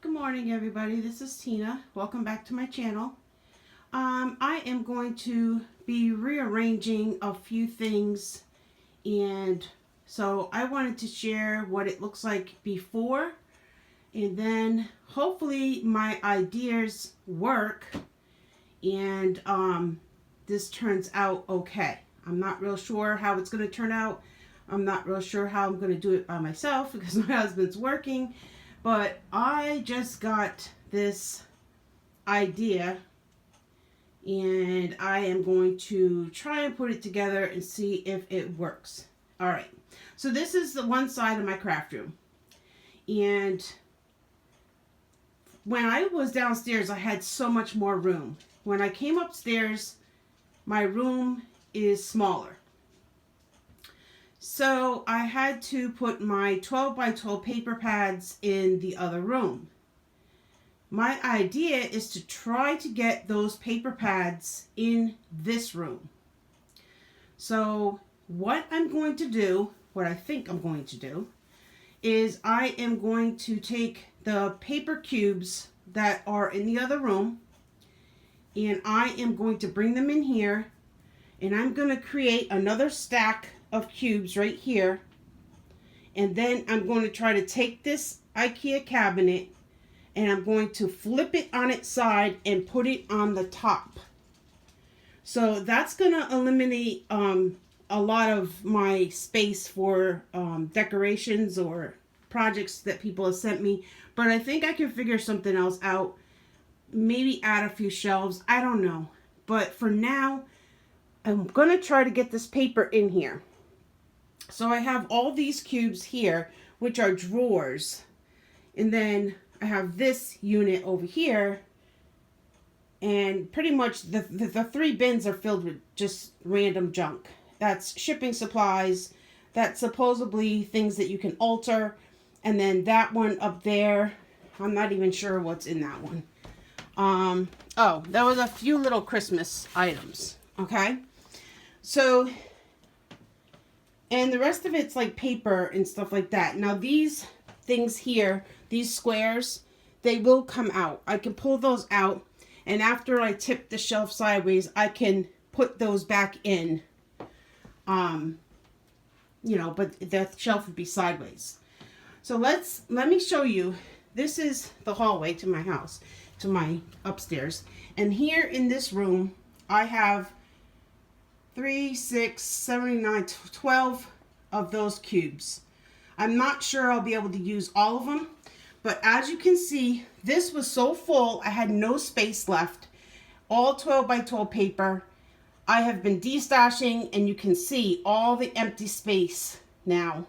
Good morning, everybody. This is Tina. Welcome back to my channel. I am going to be rearranging a few things, and so I wanted to share what it looks like before, and then hopefully my ideas work and this turns out okay. I'm not real sure how it's going to turn out. I'm not real sure how I'm going to do it by myself because my husband's working. But I just got this idea and I am going to try and put it together and see if it works. All right. So this is the one side of my craft room. And when I was downstairs, I had so much more room. When I came upstairs, my room is smaller. So I had to put my 12 by 12 paper pads in the other room. My idea is to try to get those paper pads in this room. So what I'm going to do, what I think I'm going to do, is I am going to take the paper cubes that are in the other room and I am going to bring them in here, and I'm going to create another stack of cubes right here, and then I'm going to try to take this IKEA cabinet and I'm going to flip it on its side and put it on the top. So that's going to eliminate a lot of my space for decorations or projects that people have sent me, but I think I can figure something else out. Maybe add a few shelves, I don't know, but for now I'm gonna try to get this paper in here. So I have all these cubes here, which are drawers. And then I have this unit over here. And pretty much the three bins are filled with just random junk. That's shipping supplies. That's supposedly things that you can alter. And then that one up there, I'm not even sure what's in that one. Oh, there was a few little Christmas items. Okay. So, and the rest of it's like paper and stuff like that. Now these things here, these squares, they will come out. I can pull those out, and after I tip the shelf sideways, I can put those back in. You know, but the shelf would be sideways. So let me show you. This is the hallway to my house, to my upstairs. And here in this room, I have 3, 6, 7, 9, 12 of those cubes. I'm not sure I'll be able to use all of them, but as you can see, this was so full, I had no space left. All 12 by 12 paper. I have been destashing, and you can see all the empty space now.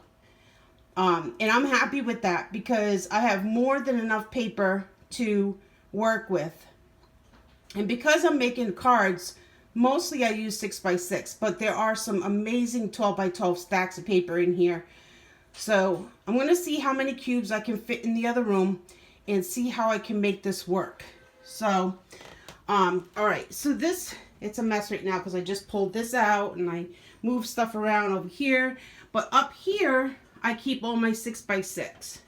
And I'm happy with that because I have more than enough paper to work with. And because I'm making cards, mostly I use 6 by 6, but there are some amazing 12 by 12 stacks of paper in here. So I'm going to see how many cubes I can fit in the other room and see how I can make this work. So, all right. So this, it's a mess right now because I just pulled this out and I moved stuff around over here. But up here, I keep all my 6 by 6.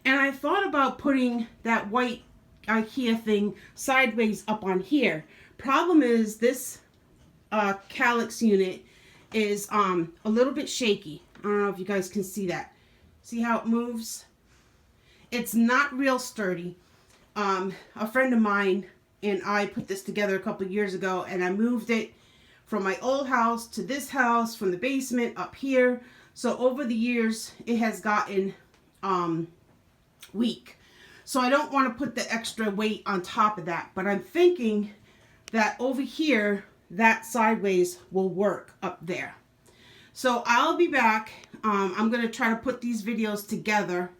And I thought about putting that white IKEA thing sideways up on here. Problem is this calyx unit is a little bit shaky. I don't know if you guys can see that. See how it moves? It's not real sturdy. A friend of mine and I put this together a couple of years ago, and I moved it from my old house to this house, from the basement up here. So over the years, it has gotten weak. So I don't want to put the extra weight on top of that, but I'm thinking that over here, that sideways will work up there. So I'll be back. I'm going to try to put these videos together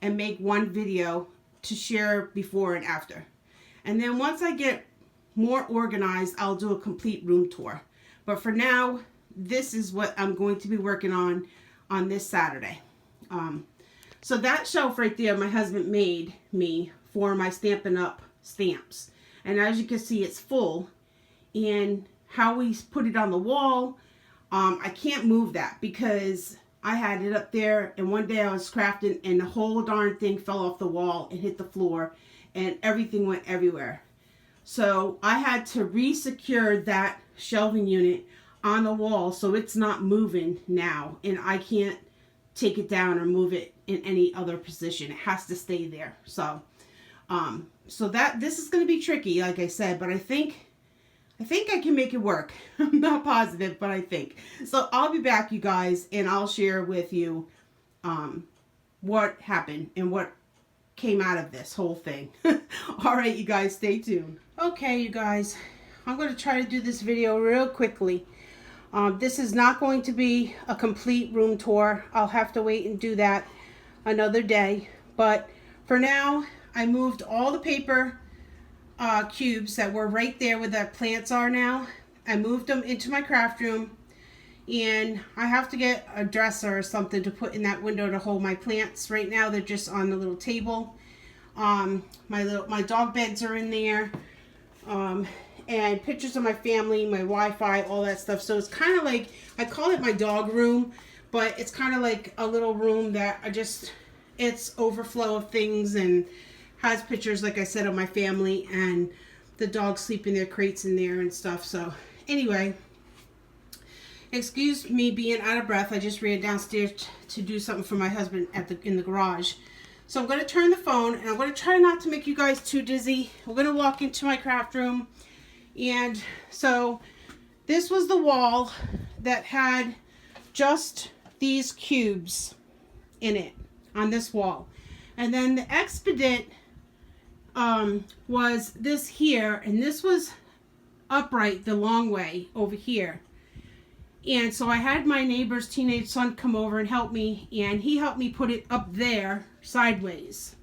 and make one video to share before and after. And then once I get more organized, I'll do a complete room tour. But for now, this is what I'm going to be working on this Saturday. So that shelf right there, my husband made me for my Stampin' Up! Stamps. And as you can see, it's full. And how we put it on the wall, I can't move that because I had it up there, and one day I was crafting, and the whole darn thing fell off the wall and hit the floor, and everything went everywhere. So I had to re-secure that shelving unit on the wall so it's not moving now, and I can't take it down or move it in any other position. It has to stay there. So this is going to be tricky, like I said, but I think I can make it work. I'm not positive, but I think. So I'll be back, you guys, and I'll share with you what happened and what came out of this whole thing. All right, you guys, stay tuned. Okay, you guys, I'm going to try to do this video real quickly. This is not going to be a complete room tour. I'll have to wait and do that another day. But for now, I moved all the paper cubes that were right there where the plants are now. I moved them into my craft room, and I have to get a dresser or something to put in that window to hold my plants. Right now they're just on the little table. My dog beds are in there, and pictures of my family, my Wi-Fi, all that stuff. So it's kind of like, I call it my dog room, but it's kind of like a little room that it's overflow of things, and has pictures, like I said, of my family, and the dogs sleep in their crates in there and stuff. So anyway, excuse me being out of breath. I just ran downstairs to do something for my husband in the garage. So I'm going to turn the phone, and I'm going to try not to make you guys too dizzy. We're going to walk into my craft room. And so this was the wall that had just these cubes in it on this wall. And then the Expedit was this here, and this was upright the long way over here. And so I had my neighbor's teenage son come over and help me, and he helped me put it up there sideways,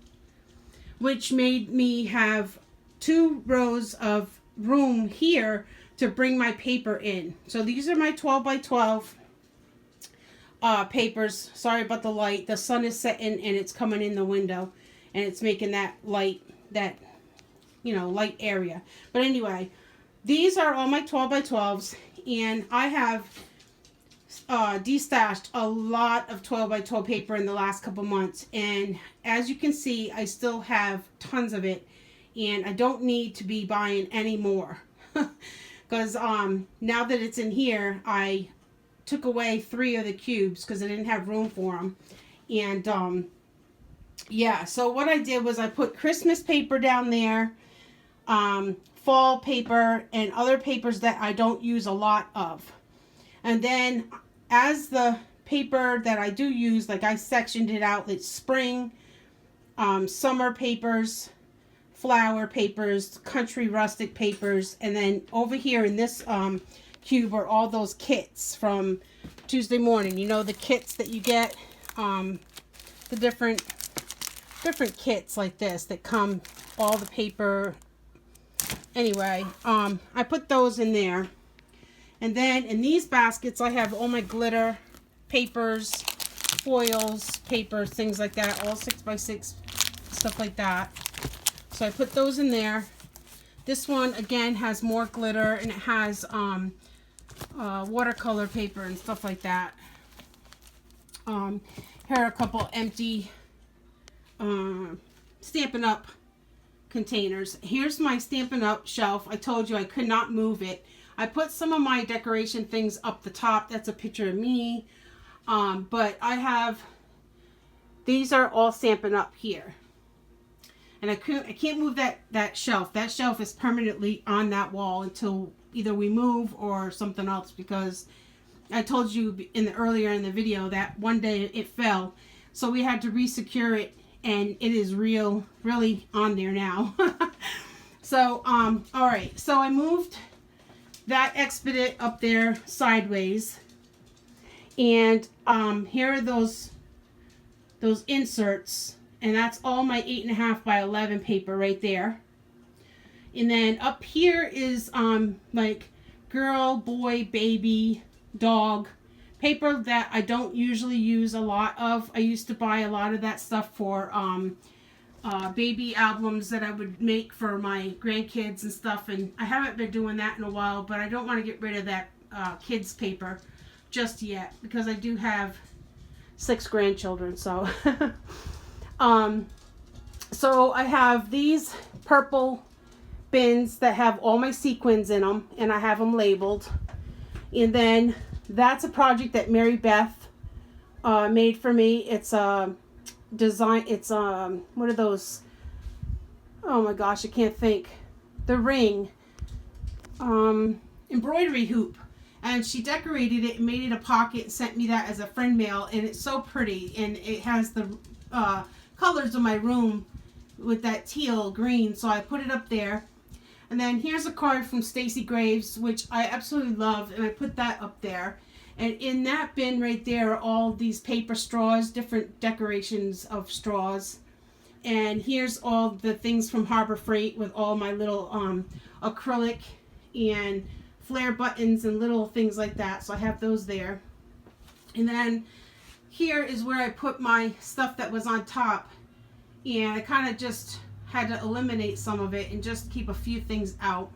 which made me have 2 rows of room here to bring my paper in. So these are my 12 by 12 papers. Sorry about the light. The sun is setting and it's coming in the window, and it's making that light, light area. But anyway, these are all my 12 by 12s, and I have destashed a lot of 12 by 12 paper in the last couple months, and as you can see, I still have tons of it, and I don't need to be buying any more because now that it's in here, I took away 3 of the cubes because I didn't have room for them. And yeah, so what I did was I put Christmas paper down there, fall paper, and other papers that I don't use a lot of. And then as the paper that I do use, like I sectioned it out, it's spring, summer papers, flower papers, country rustic papers, and then over here in this cube are all those kits from Tuesday morning. You know, the kits that you get, the different kits like this that come, all the paper. Anyway, I put those in there. And then in these baskets, I have all my glitter papers, foils, papers, things like that, all 6x6, stuff like that. So I put those in there. This one, again, has more glitter, and it has watercolor paper and stuff like that. Here are a couple empty Stampin' Up! Containers. Here's my Stampin' Up! Shelf. I told you I could not move it. I put some of my decoration things up the top. That's a picture of me. But I have, these are all Stampin' Up! Here. And I can't move that shelf. That shelf is permanently on that wall until either we move or something else, because I told you earlier in the video that one day it fell. So we had to re-secure it, and it is really on there now. So, all right. So I moved that Expedit up there sideways, and here are those inserts, and that's all my 8.5 by 11 paper right there. And then up here is like girl, boy, baby, dog paper that I don't usually use a lot of. I used to buy a lot of that stuff for baby albums that I would make for my grandkids and stuff, and I haven't been doing that in a while, but I don't want to get rid of that kids paper just yet, because I do have 6 grandchildren. So, so I have these purple bins that have all my sequins in them, and I have them labeled. And then that's a project that Mary Beth made for me. It's a design. It's what are those? Oh my gosh, I can't think. The ring, embroidery hoop, and she decorated it and made it a pocket and sent me that as a friend mail, and it's so pretty, and it has the colors of my room with that teal green, so I put it up there. And then here's a card from Stacy Graves, which I absolutely love, and I put that up there. And in that bin right there are all these paper straws, different decorations of straws. And here's all the things from Harbor Freight with all my little acrylic and flare buttons and little things like that. So I have those there. And then here is where I put my stuff that was on top. And I kind of just had to eliminate some of it and just keep a few things out.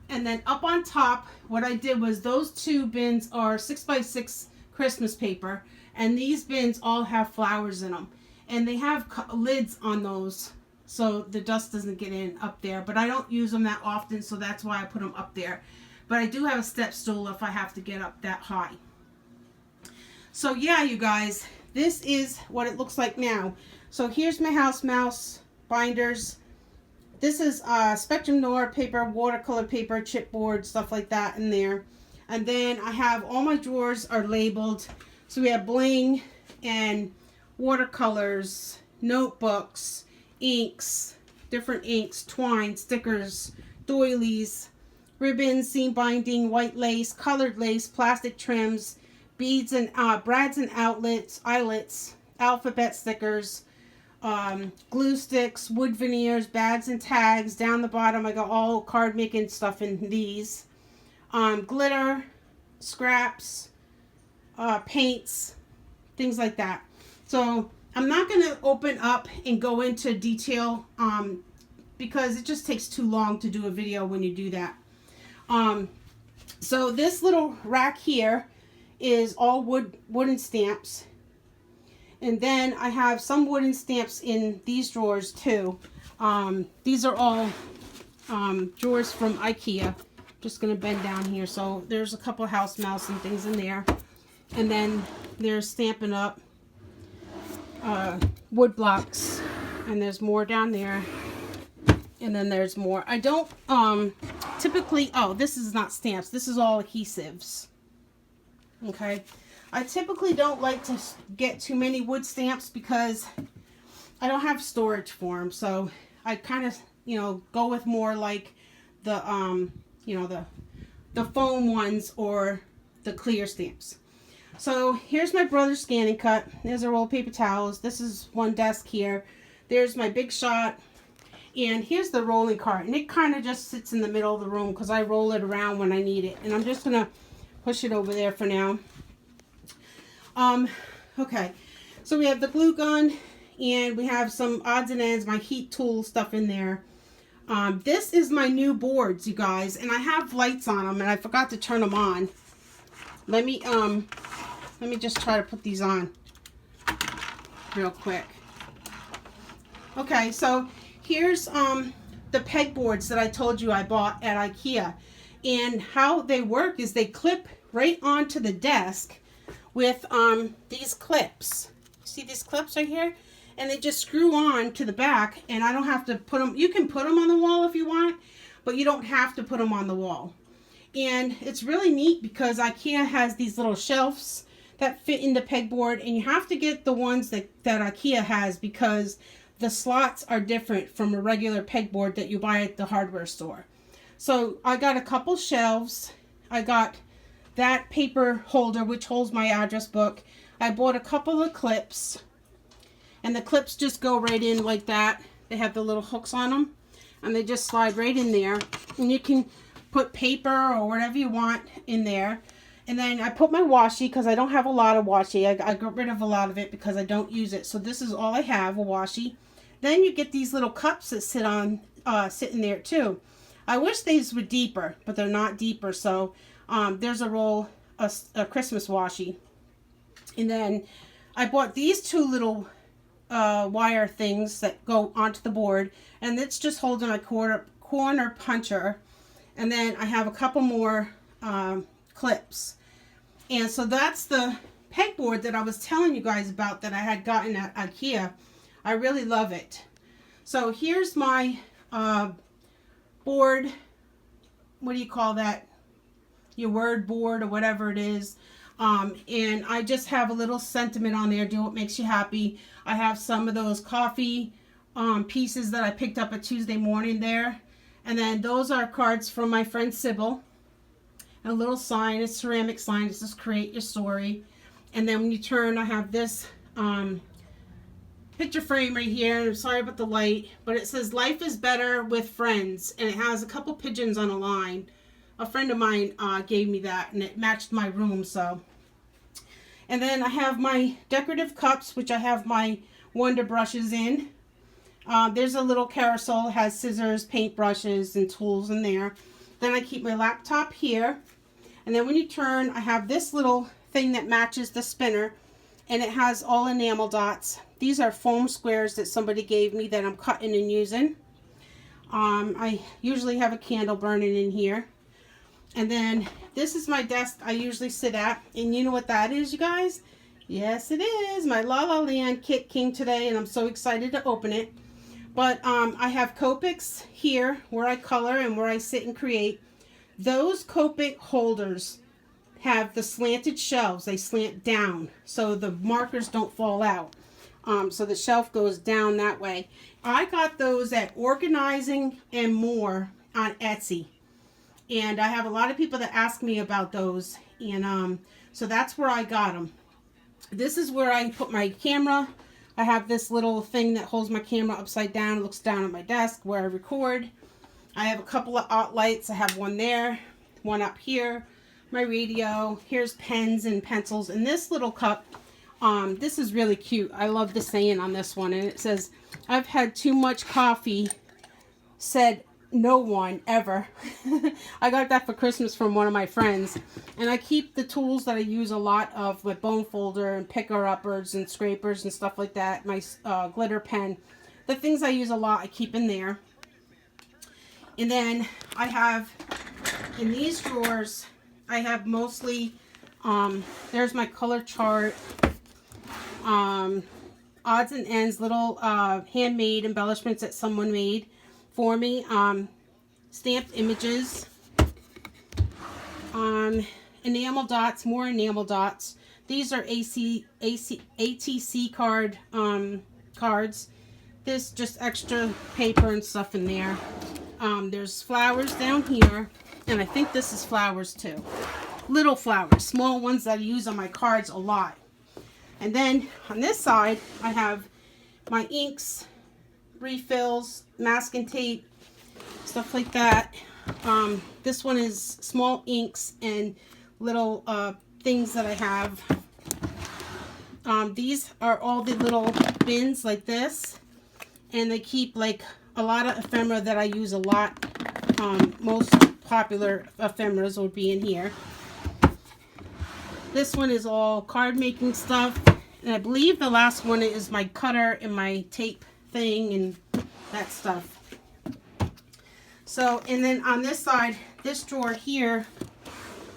And then up on top, what I did was those 2 bins are 6x6 Christmas paper, and these bins all have flowers in them, and they have lids on those so the dust doesn't get in up there, but I don't use them that often, so that's why I put them up there. But I do have a step stool if I have to get up that high. So yeah, you guys, this is what it looks like now. So here's my house mouse binders. This is Spectrum Noir paper, watercolor paper, chipboard, stuff like that in there. And then I have all my drawers are labeled. So we have bling and watercolors, notebooks, inks, different inks, twine, stickers, doilies, ribbons, seam binding, white lace, colored lace, plastic trims, beads and brads and eyelets, alphabet stickers, glue sticks, wood veneers, bags and tags. Down the bottom I got all card making stuff in these. Glitter, scraps, paints, things like that. So I'm not going to open up and go into detail because it just takes too long to do a video when you do that. So this little rack here is all wooden stamps. And then I have some wooden stamps in these drawers too. These are all drawers from IKEA. Just going to bend down here. So there's a couple house mouse and things in there. And then there's Stampin' Up! Wood blocks. And there's more down there. And then there's more. I don't typically, oh, this is not stamps. This is all adhesives. Okay. I typically don't like to get too many wood stamps because I don't have storage for them. So I kind of, you know, go with more like the, you know, the foam ones or the clear stamps. So here's my brother's scanning cut. There's a roll of paper towels. This is one desk here. There's my Big Shot. And here's the rolling cart. And it kind of just sits in the middle of the room because I roll it around when I need it. And I'm just going to push it over there for now. Okay, so we have the glue gun, and we have some odds and ends, my heat tool stuff in there. This is my new boards, you guys, and I have lights on them, and I forgot to turn them on. Let me just try to put these on real quick. Okay, so here's the pegboards that I told you I bought at IKEA, and how they work is they clip right onto the desk with these clips. See these clips right here? And they just screw on to the back, and I don't have to put them, you can put them on the wall if you want, but you don't have to put them on the wall. And it's really neat because IKEA has these little shelves that fit in the pegboard, and you have to get the ones that IKEA has because the slots are different from a regular pegboard that you buy at the hardware store. So I got a couple shelves. I got that paper holder which holds my address book. I bought a couple of clips, and the clips just go right in like that. They have the little hooks on them, and they just slide right in there, and you can put paper or whatever you want in there. And then I put my washi because I don't have a lot of washi. I got rid of a lot of it because I don't use it. So this is all I have, a washi. Then you get these little cups that sit in there too. I wish these were deeper, but they're not deeper. So there's a roll, a Christmas washi. And then I bought these two little wire things that go onto the board, and it's just holding my corner puncher. And then I have a couple more clips. And so that's the pegboard that I was telling you guys about that I had gotten at IKEA. I really love it. So here's my board. What do you call that? Your word board or whatever it is. And I just have a little sentiment on there. Do what makes you happy. I have some of those coffee pieces that I picked up at Tuesday morning there. And then those are cards from my friend Sybil. A little sign, a ceramic sign. It says create your story. And then when you turn, I have this picture frame right here. I'm sorry about the light, but it says life is better with friends. And it has a couple pigeons on a line. A friend of mine gave me that, and it matched my room. So, and then I have my decorative cups, which I have my Wonder brushes in. There's a little carousel. It has scissors, paint brushes, and tools in there. Then I keep my laptop here. And then when you turn, I have this little thing that matches the spinner. And it has all enamel dots. These are foam squares that somebody gave me that I'm cutting and using. I usually have a candle burning in here. And then this is my desk I usually sit at. And you know what that is, you guys? Yes, it is. My La La Land kit came today, and I'm so excited to open it. But I have Copics here where I color and where I sit and create. Those Copic holders have the slanted shelves. They slant down so the markers don't fall out. So the shelf goes down that way. I got those at Organizing and More on Etsy. And I have a lot of people that ask me about those. And so that's where I got them. This is where I put my camera. I have this little thing that holds my camera upside down. It looks down at my desk where I record. I have a couple of art lights. I have one there, one up here, my radio. Here's pens and pencils. And this little cup, this is really cute. I love the saying on this one. And it says, I've had too much coffee, said no one ever. I got that for Christmas from one of my friends. And I keep the tools that I use a lot of, my bone folder and picker-uppers and scrapers and stuff like that. My glitter pen. The things I use a lot, I keep in there. And then I have, in these drawers, I have mostly, there's my color chart, odds and ends, little handmade embellishments that someone made for me, stamped images, enamel dots, more enamel dots. These are ATC cards. This just extra paper and stuff in there. There's flowers down here, and I think this is flowers too. Little flowers, small ones that I use on my cards a lot. And then on this side, I have my inks, refills, masking tape, stuff like that. This one is small inks and little things that I have. These are all the little bins like this, and they keep like a lot of ephemera that I use a lot. Most popular ephemeras would be in here. This one is all card making stuff, and I believe the last one is my cutter and my tape thing and that stuff. So, and then on this side, this drawer here,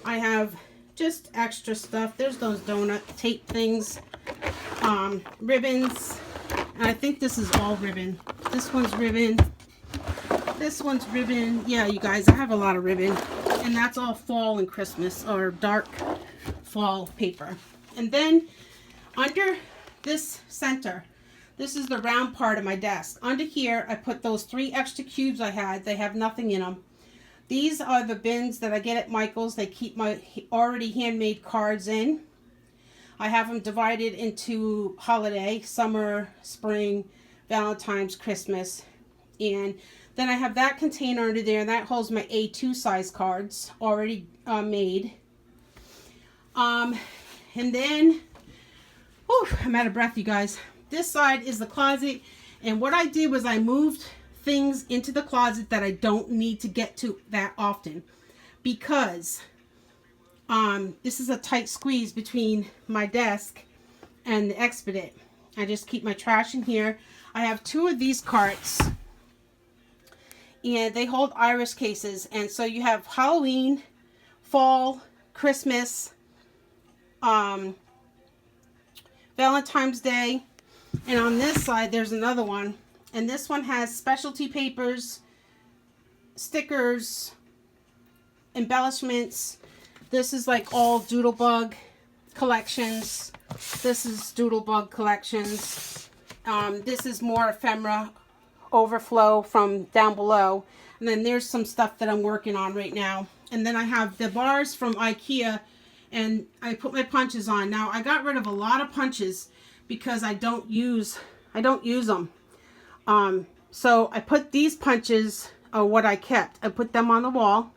I have just extra stuff. There's those donut tape things, ribbons, and I think this is all ribbon. This one's ribbon. This one's ribbon. Yeah, you guys, I have a lot of ribbon, and that's all fall and Christmas or dark fall paper. And then under this center, this is the round part of my desk. Under here, I put those 3 extra cubes I had. They have nothing in them. These are the bins that I get at Michael's. They keep my already handmade cards in. I have them divided into holiday, summer, spring, Valentine's, Christmas. And then I have that container under there. That holds my A2 size cards already made. And then, whew, I'm out of breath, you guys. This side is the closet, and what I did was I moved things into the closet that I don't need to get to that often, because this is a tight squeeze between my desk and the Expedit. I just keep my trash in here. I have 2 of these carts, and they hold iris cases. And so you have Halloween, fall, Christmas, Valentine's Day, and on this side there's another one, and this one has specialty papers, stickers, embellishments. This is like all Doodlebug collections. This is Doodlebug collections. This is more ephemera overflow from down below. And then there's some stuff that I'm working on right now. And then I have the bars from IKEA, and I put my punches on. Now I got rid of a lot of punches because I don't use them. So I put these punches, what I kept, I put them on the wall.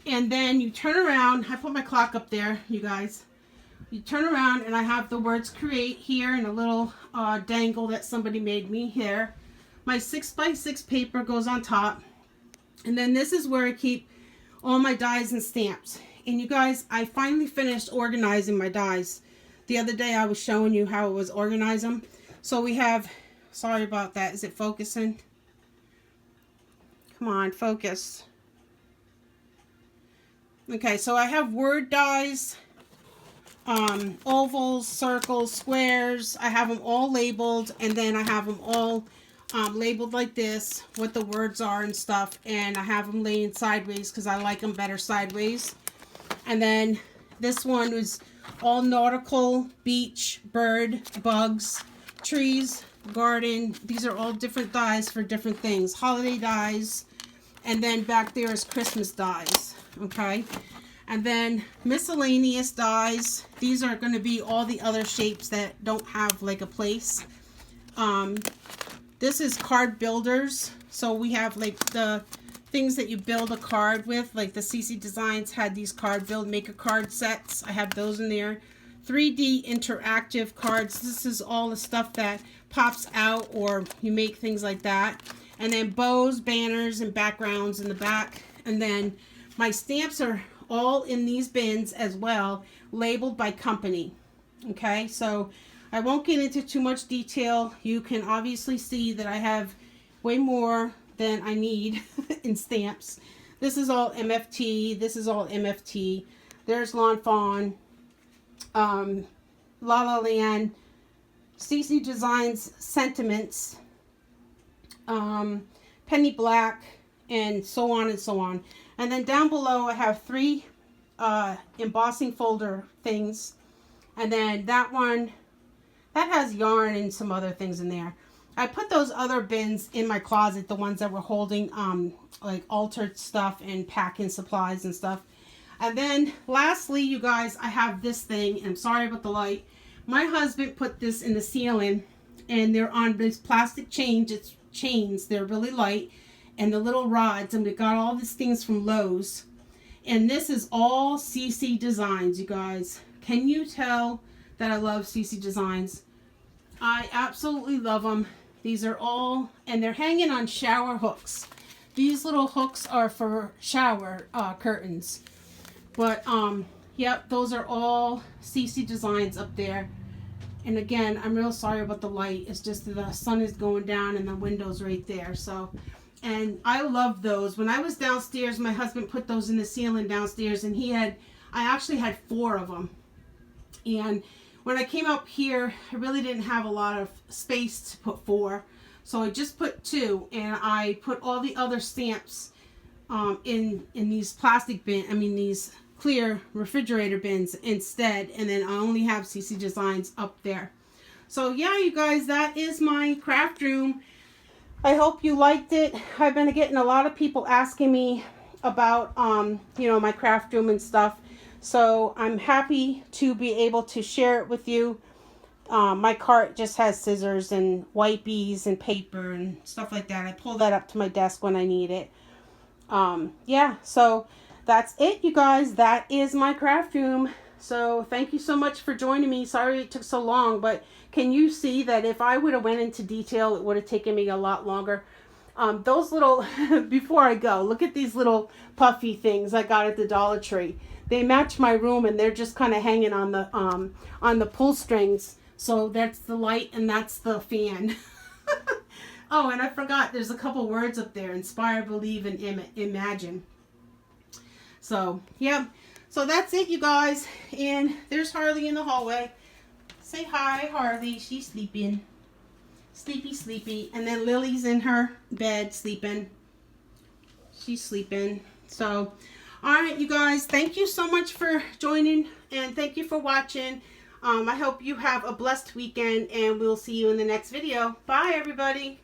And then you turn around, I put my clock up there, you guys. You turn around and I have the words create here and a little dangle that somebody made me here. My 6x6 paper goes on top. And then this is where I keep all my dies and stamps. And you guys, I finally finished organizing my dies. The other day I was showing you how I was organizing them. So we have, sorry about that, is it focusing? Come on, focus. Okay, so I have word dies, ovals, circles, squares. I have them all labeled, and then I have them all labeled like this, what the words are and stuff. And I have them laying sideways because I like them better sideways. And then this one was all nautical, beach, bird, bugs, trees, garden. These are all different dies for different things. Holiday dies. And then back there is Christmas dies. Okay. And then miscellaneous dies. These are going to be all the other shapes that don't have like a place. This is card builders. So we have like the things that you build a card with, like the CC Designs had these card build maker card sets. I have those in there. 3D interactive cards. This is all the stuff that pops out, or you make things like that. And then bows, banners, and backgrounds in the back. And then my stamps are all in these bins as well, labeled by company. Okay, so I won't get into too much detail. You can obviously see that I have way more than I need in stamps. This is all MFT. This is all MFT. There's Lawn Fawn, La La Land, CC Designs Sentiments, Penny Black, and so on and so on. And then down below I have 3 embossing folder things. And then that one, that has yarn and some other things in there. I put those other bins in my closet, the ones that were holding like altered stuff and packing supplies and stuff. And then lastly, you guys, I have this thing. I'm sorry about the light. My husband put this in the ceiling, and they're on these plastic chains. It's chains. They're really light. And the little rods, and we got all these things from Lowe's. And this is all CC Designs, you guys. Can you tell that I love CC Designs? I absolutely love them. These are all, and they're hanging on shower hooks. These little hooks are for shower curtains. But, yep, those are all CC Designs up there. And again, I'm real sorry about the light. It's just that the sun is going down and the window's right there. So, and I love those. When I was downstairs, my husband put those in the ceiling downstairs, and I actually had 4 of them. And when I came up here, I really didn't have a lot of space to put 4. So I just put 2, and I put all the other stamps in these plastic these clear refrigerator bins instead. And then I only have CC Designs up there. So yeah, you guys, that is my craft room. I hope you liked it. I've been getting a lot of people asking me about, my craft room and stuff. So I'm happy to be able to share it with you. My cart just has scissors and wipies and paper and stuff like that. I pull that up to my desk when I need it. Yeah, so that's it, you guys. That is my craft room. So thank you so much for joining me. Sorry it took so long, but can you see that if I would have went into detail, it would have taken me a lot longer. Those little, before I go, look at these little puffy things I got at the Dollar Tree. They match my room, and they're just kind of hanging on the pull strings. So that's the light and that's the fan. Oh, and I forgot, there's a couple words up there: inspire, believe, and imagine. So, yeah. So that's it, you guys. And there's Harley in the hallway. Say hi, Harley. She's sleeping. Sleepy, sleepy. And then Lily's in her bed sleeping. She's sleeping. So, all right, you guys. Thank you so much for joining. And thank you for watching. I hope you have a blessed weekend. And we'll see you in the next video. Bye, everybody.